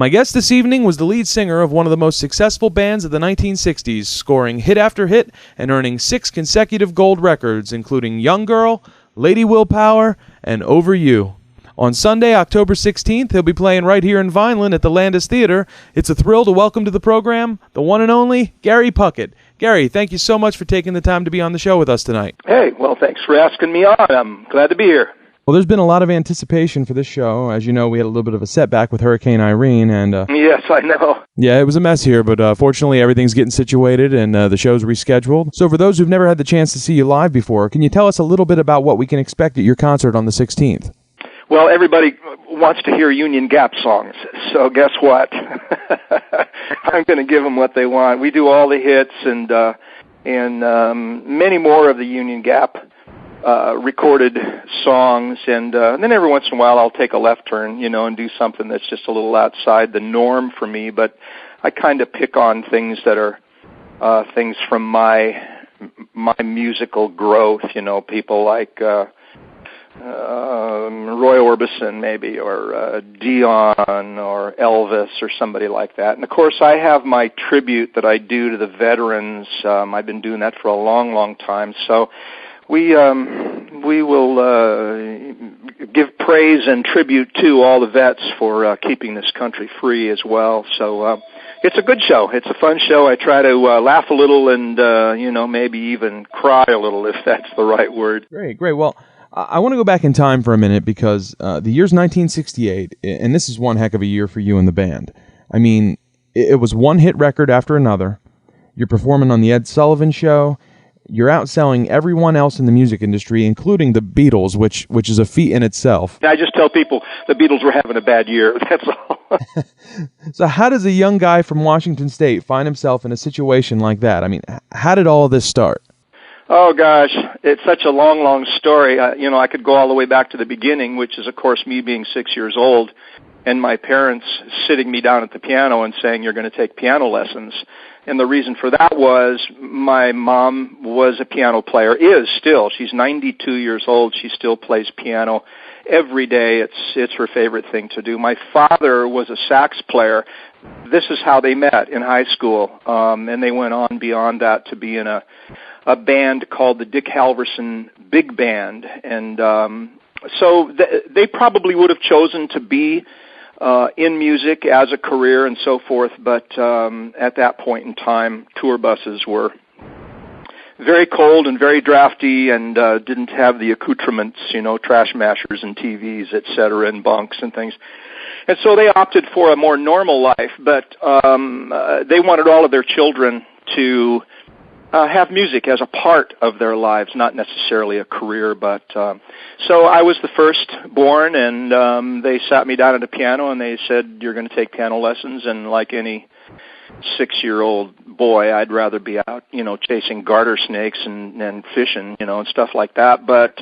My guest this evening was the lead singer of one of the most successful bands of the 1960s, scoring hit after hit and earning 6 consecutive gold records, including Young Girl, Lady Willpower, and Over You. On Sunday, October 16th, he'll be playing right here in Vineland at the Landis Theater. It's a thrill to welcome to the program the one and only Gary Puckett. Gary, thank you so much for taking the time to be on the show with us tonight. Hey, well, thanks for asking me on. I'm glad to be here. Well, there's been a lot of anticipation for this show. As you know, we had a little bit of a setback with Hurricane Irene, and yes, I know. Yeah, it was a mess here, but fortunately everything's getting situated and the show's rescheduled. So for those who've never had the chance to see you live before, can you tell us a little bit about what we can expect at your concert on the 16th? Well, everybody wants to hear Union Gap songs, so guess what? I'm going to give them what they want. We do all the hits and many more of the Union Gap recorded songs, and then every once in a while I'll take a left turn, and do something that's just a little outside the norm for me, but I kind of pick on things that are things from my musical growth, people like Roy Orbison maybe, or Dion or Elvis or somebody like that. And of course I have my tribute that I do to the veterans. I've been doing that for a long, long time, so we will give praise and tribute to all the vets for keeping this country free as well. So it's a good show. It's a fun show. I try to laugh a little and maybe even cry a little, if that's the right word. Great. Well, I want to go back in time for a minute because the year's 1968, and this is one heck of a year for you and the band. I mean, it was one hit record after another. You're performing on the Ed Sullivan Show. You're outselling everyone else in the music industry, including the Beatles, which is a feat in itself. I just tell people the Beatles were having a bad year, that's all. So how does a young guy from Washington State find himself in a situation like that? I mean, how did all of this start? Oh, gosh, it's such a long, long story. I could go all the way back to the beginning, which is, of course, me being 6 years old and my parents sitting me down at the piano and saying, you're going to take piano lessons. And the reason for that was my mom was a piano player, is still. She's 92 years old. She still plays piano every day. It's her favorite thing to do. My father was a sax player. This is how they met in high school, and they went on beyond that to be in a band called the Dick Halverson Big Band. And so they probably would have chosen to be in music as a career and so forth, but at that point in time, tour buses were very cold and very drafty and didn't have the accoutrements, trash mashers and TVs, et cetera, and bunks and things. And so they opted for a more normal life, but they wanted all of their children to have music as a part of their lives, not necessarily a career. But so I was the first born, and they sat me down at a piano, and they said, you're going to take piano lessons. And like any 6-year-old boy, I'd rather be out, chasing garter snakes and fishing, and stuff like that. But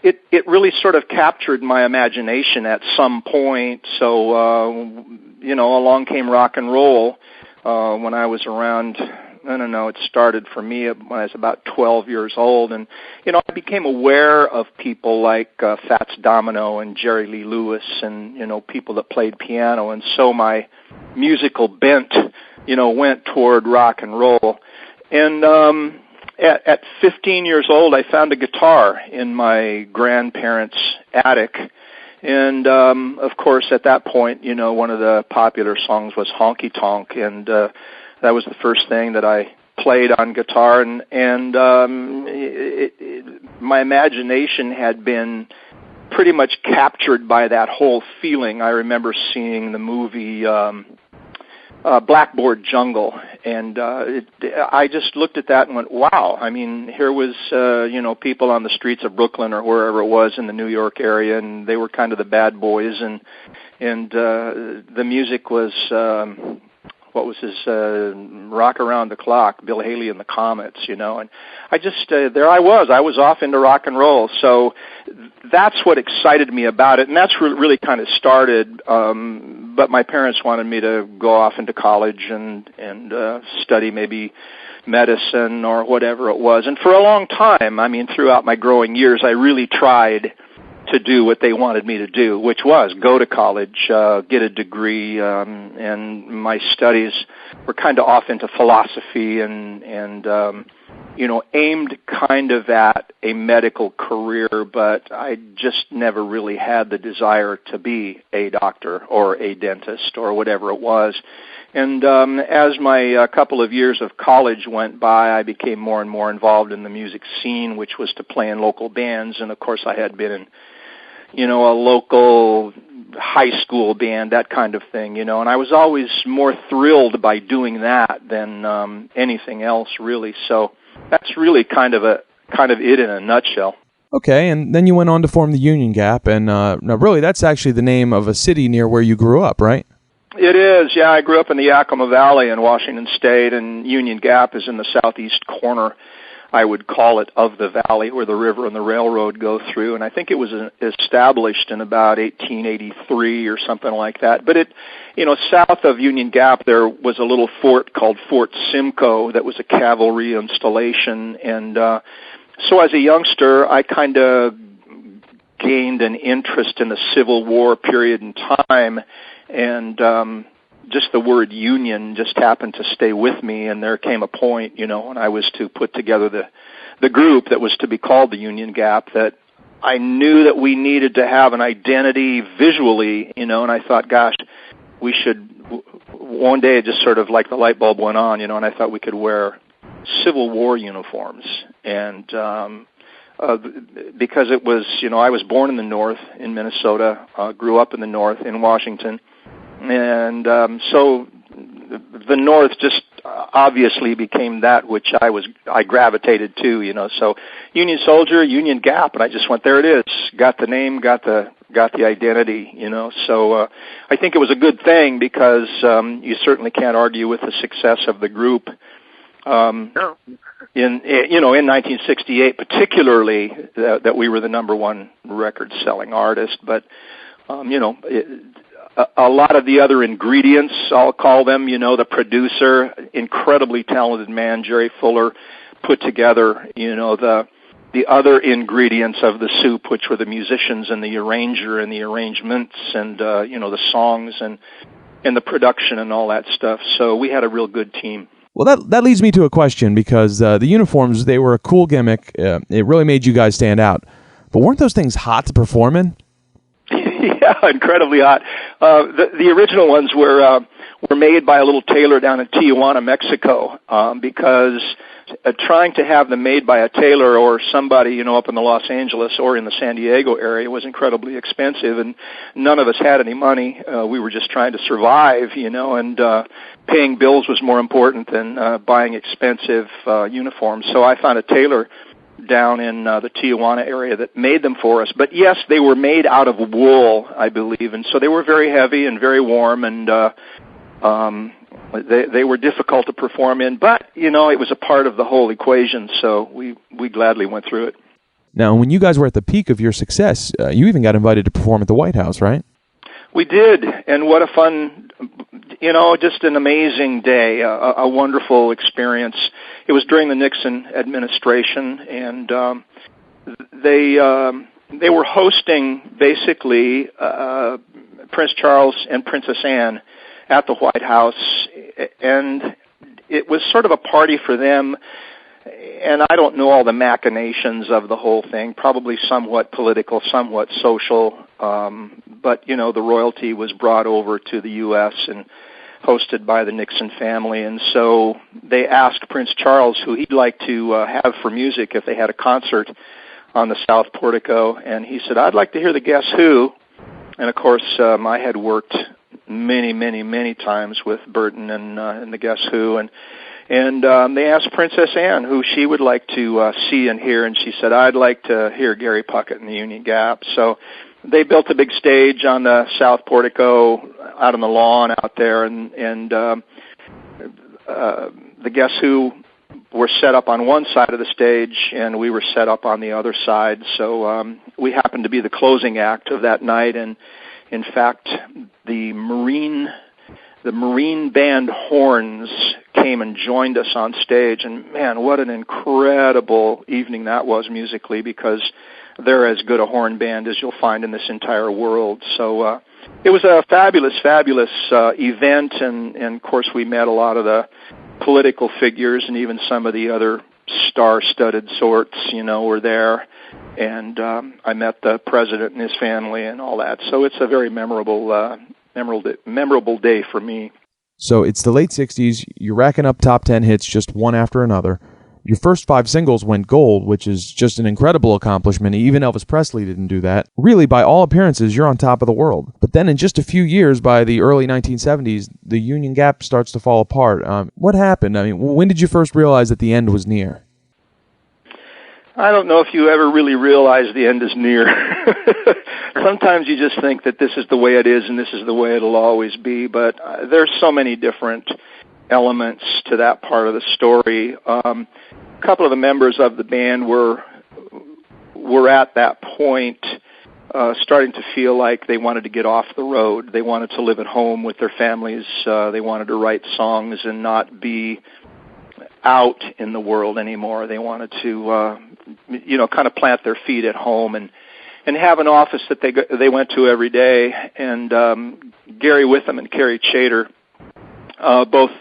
it really sort of captured my imagination at some point. So, along came rock and roll when I was around, I don't know, it started for me when I was about 12 years old. And, I became aware of people like Fats Domino and Jerry Lee Lewis and, people that played piano. And so my musical bent, went toward rock and roll. And at 15 years old, I found a guitar in my grandparents' attic. And, of course, at that point, one of the popular songs was Honky Tonk, and that was the first thing that I played on guitar, and my imagination had been pretty much captured by that whole feeling. I remember seeing the movie Blackboard Jungle, and I just looked at that and went, wow. I mean, here was, people on the streets of Brooklyn or wherever it was in the New York area, and they were kind of the bad boys, and the music was what was his Rock Around the Clock, Bill Haley and the Comets, and I just, there I was off into rock and roll. So that's what excited me about it, and that's really kind of started, but my parents wanted me to go off into college and study maybe medicine or whatever it was. And for a long time, I mean, throughout my growing years, I really tried to do what they wanted me to do, which was go to college, get a degree, and my studies were kind of off into philosophy and aimed kind of at a medical career, but I just never really had the desire to be a doctor or a dentist or whatever it was. And as my couple of years of college went by, I became more and more involved in the music scene, which was to play in local bands. And, of course, I had been in, a local high school band, that kind of thing, and I was always more thrilled by doing that than anything else, really. So that's really kind of it in a nutshell. Okay, and then you went on to form the Union Gap, and now really that's actually the name of a city near where you grew up, right? It is, yeah. I grew up in the Yakima Valley in Washington State, and Union Gap is in the southeast corner, I would call it, of the valley where the river and the railroad go through. And I think it was established in about 1883 or something like that. But south of Union Gap, there was a little fort called Fort Simcoe that was a cavalry installation. And so as a youngster, I kind of gained an interest in the Civil War period in time. And just the word union just happened to stay with me, and there came a point, when I was to put together the group that was to be called the Union Gap, that I knew that we needed to have an identity visually, and I thought, gosh, we should, one day it just sort of like the light bulb went on, and I thought we could wear Civil War uniforms. And because it was, I was born in the North in Minnesota, grew up in the North in Washington, and so the North just obviously became that which I gravitated to, So Union Soldier, Union Gap, and I just went, there it is. Got the name, got the identity, So I think it was a good thing because you certainly can't argue with the success of the group. No. In 1968, particularly that we were the number one record-selling artist, but a lot of the other ingredients, I'll call them, the producer, incredibly talented man, Jerry Fuller, put together, the other ingredients of the soup, which were the musicians and the arranger and the arrangements and, the songs and the production and all that stuff. So we had a real good team. Well, that leads me to a question, because the uniforms, they were a cool gimmick. It really made you guys stand out. But weren't those things hot to perform in? Yeah, incredibly hot. The original ones were made by a little tailor down in Tijuana, Mexico, because trying to have them made by a tailor or somebody, up in the Los Angeles or in the San Diego area was incredibly expensive, and none of us had any money. We were just trying to survive, and paying bills was more important than buying expensive uniforms. So I found a tailor down in the Tijuana area that made them for us. But yes, they were made out of wool, I believe, and so they were very heavy and very warm, and they were difficult to perform in. But, it was a part of the whole equation, so we gladly went through it. Now, when you guys were at the peak of your success, you even got invited to perform at the White House, right? We did, and what a fun, just an amazing day, a wonderful experience. It was during the Nixon administration, and they were hosting basically Prince Charles and Princess Anne at the White House, and it was sort of a party for them. And I don't know all the machinations of the whole thing, probably somewhat political, somewhat social, but, the royalty was brought over to the U.S. and hosted by the Nixon family, and so they asked Prince Charles who he'd like to have for music if they had a concert on the South Portico, and he said, I'd like to hear the Guess Who, and of course I had worked many times with Burton and the Guess Who, and they asked Princess Anne who she would like to see and hear, and she said, I'd like to hear Gary Puckett in the Union Gap. So they built a big stage on the South Portico out on the lawn out there, and the Guess Who were set up on one side of the stage, and we were set up on the other side. So we happened to be the closing act of that night, and in fact, the Marine Band horns came and joined us on stage, and man, what an incredible evening that was musically, because they're as good a horn band as you'll find in this entire world. So it was a fabulous, fabulous event, and of course we met a lot of the political figures and even some of the other star-studded sorts, were there. And I met the president and his family and all that. So it's a very memorable day for me. So it's the late 60s, you're racking up top 10 hits just one after another. Your first 5 singles went gold, which is just an incredible accomplishment. Even Elvis Presley didn't do that. Really, by all appearances, you're on top of the world. But then in just a few years, by the early 1970s, the Union Gap starts to fall apart. What happened? I mean, when did you first realize that the end was near? I don't know if you ever really realize the end is near. Sometimes you just think that this is the way it is and this is the way it'll always be, but there's so many different elements to that part of the story. A couple of the members of the band were at that point starting to feel like they wanted to get off the road. They wanted to live at home with their families. They wanted to write songs and not be out in the world anymore. They wanted to kind of plant their feet at home and have an office that they went to every day. And Gary Witham and Carrie Chater both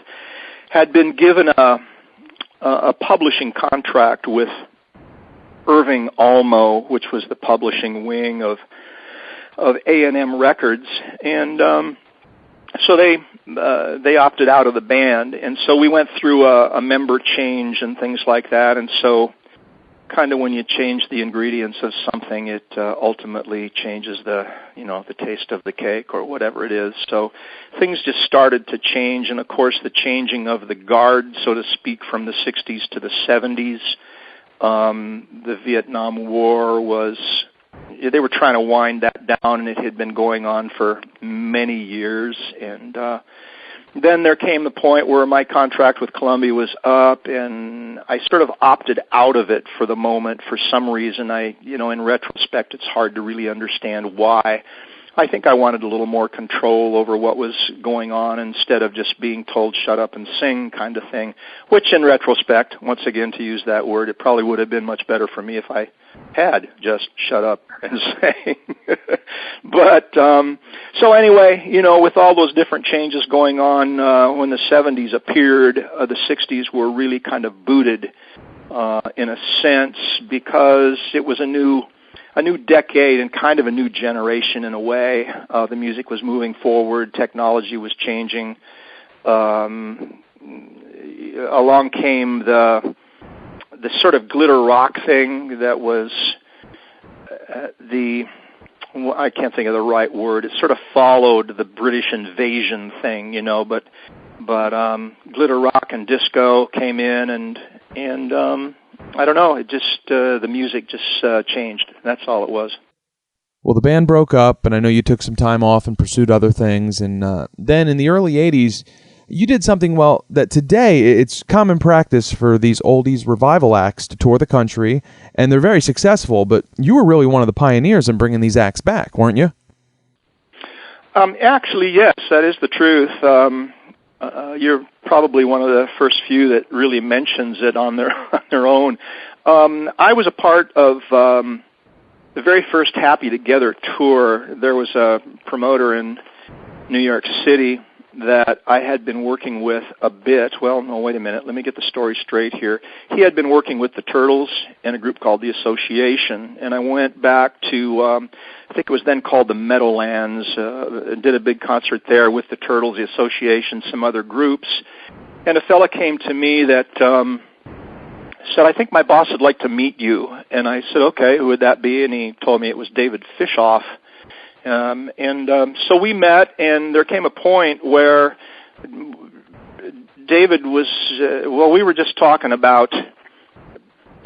had been given a publishing contract with Irving Almo, which was the publishing wing of A&M Records, and so they opted out of the band, and so we went through a member change and things like that. And so kind of when you change the ingredients of something, it ultimately changes the taste of the cake or whatever it is. So things just started to change, and of course the changing of the guard, so to speak, from the 60s to the 70s. The Vietnam War they were trying to wind that down, and it had been going on for many years. And then there came the point where my contract with Columbia was up, and I sort of opted out of it for the moment for some reason. In retrospect, it's hard to really understand why. I think I wanted a little more control over what was going on instead of just being told shut up and sing kind of thing, which in retrospect, once again to use that word, it probably would have been much better for me if I had just shut up and sang. But so anyway, with all those different changes going on, when the 70s appeared, the 60s were really kind of booted in a sense, because it was a new decade and kind of a new generation in a way. The music was moving forward, technology was changing. Along came the sort of glitter rock thing that was I can't think of the right word. It sort of followed the British invasion thing, but glitter rock and disco came in, and I don't know, it just the music just changed. That's all it was. Well, the band broke up, and I know you took some time off and pursued other things, and then in the early 80s, you did something, that today it's common practice for these oldies revival acts to tour the country, and they're very successful, but you were really one of the pioneers in bringing these acts back, weren't you? Actually, yes, that is the truth. You're probably one of the first few that really mentions it on their own. I was a part of the very first Happy Together tour. There was a promoter in New York City that I had been working with a bit. Well, no, wait a minute. Let me get the story straight here. He had been working with the Turtles in a group called The Association, and I went back to, I think it was then called the Meadowlands, did a big concert there with the Turtles, The Association, some other groups. And a fella came to me that said, I think my boss would like to meet you. And I said, okay, who would that be? And he told me it was David Fishoff. So we met, and there came a point where David was, we were just talking about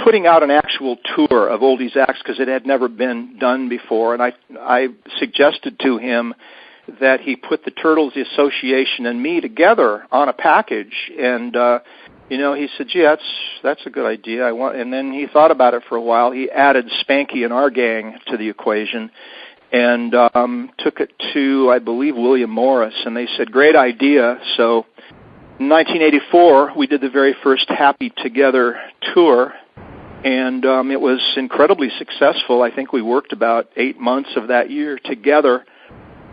putting out an actual tour of oldies acts because it had never been done before, and I suggested to him that he put the Turtles, the Association, and me together on a package, and he said, gee, that's a good idea. And then he thought about it for a while. He added Spanky and our gang to the equation, and took it to, I believe, William Morris, and they said, great idea. So in 1984, we did the very first Happy Together tour, And it was incredibly successful. I think we worked about 8 months of that year together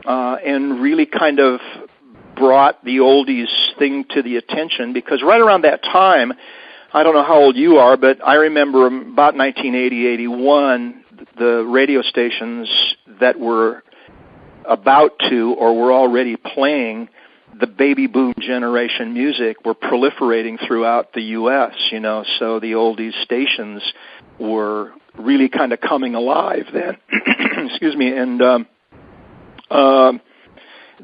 and really kind of brought the oldies thing to the attention, because right around that time, I don't know how old you are, but I remember about 1980, 81, the radio stations that were about to or were already playing the baby boom generation music were proliferating throughout the U.S., so the oldies stations were really kind of coming alive then. Excuse me, and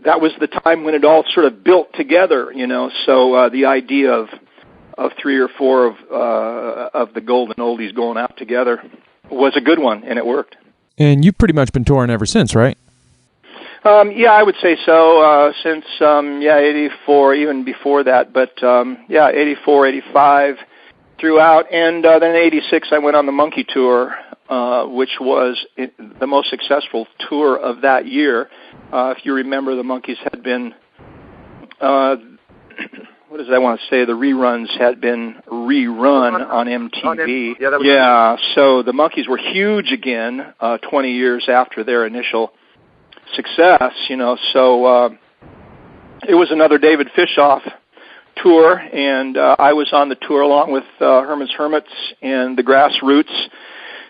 that was the time when it all sort of built together, so the idea of 3 or 4 of the golden oldies going out together was a good one, and it worked. And you've pretty much been touring ever since, right? Yeah, I would say so, since, 84, even before that, but, 84, 85, throughout, and then in 86 I went on the Monkey Tour, which was the most successful tour of that year. If you remember, the Monkees had been, what does I want to say, the reruns had been rerun on MTV. Yeah, so the Monkees were huge again 20 years after their initial success, so it was another David Fishoff tour, and I was on the tour along with Herman's Hermits and the Grassroots,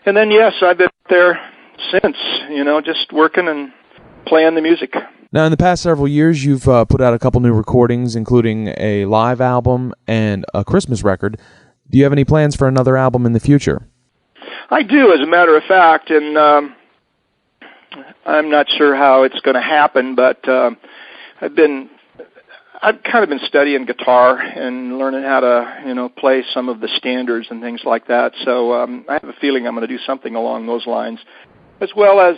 and then, yes, I've been there since, just working and playing the music. Now, in the past several years, you've put out a couple new recordings, including a live album and a Christmas record. Do you have any plans for another album in the future? I do, as a matter of fact, and I'm not sure how it's going to happen, but I've kind of been studying guitar and learning how to, play some of the standards and things like that. So I have a feeling I'm going to do something along those lines, as well as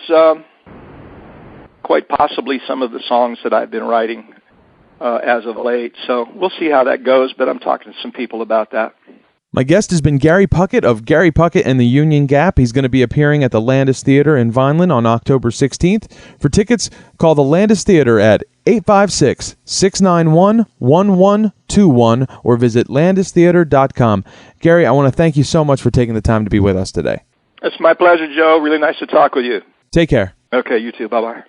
quite possibly some of the songs that I've been writing as of late. So we'll see how that goes, but I'm talking to some people about that. My guest has been Gary Puckett of Gary Puckett and the Union Gap. He's going to be appearing at the Landis Theater in Vineland on October 16th. For tickets, call the Landis Theater at 856-691-1121 or visit landistheater.com. Gary, I want to thank you so much for taking the time to be with us today. It's my pleasure, Joe. Really nice to talk with you. Take care. Okay, you too. Bye-bye.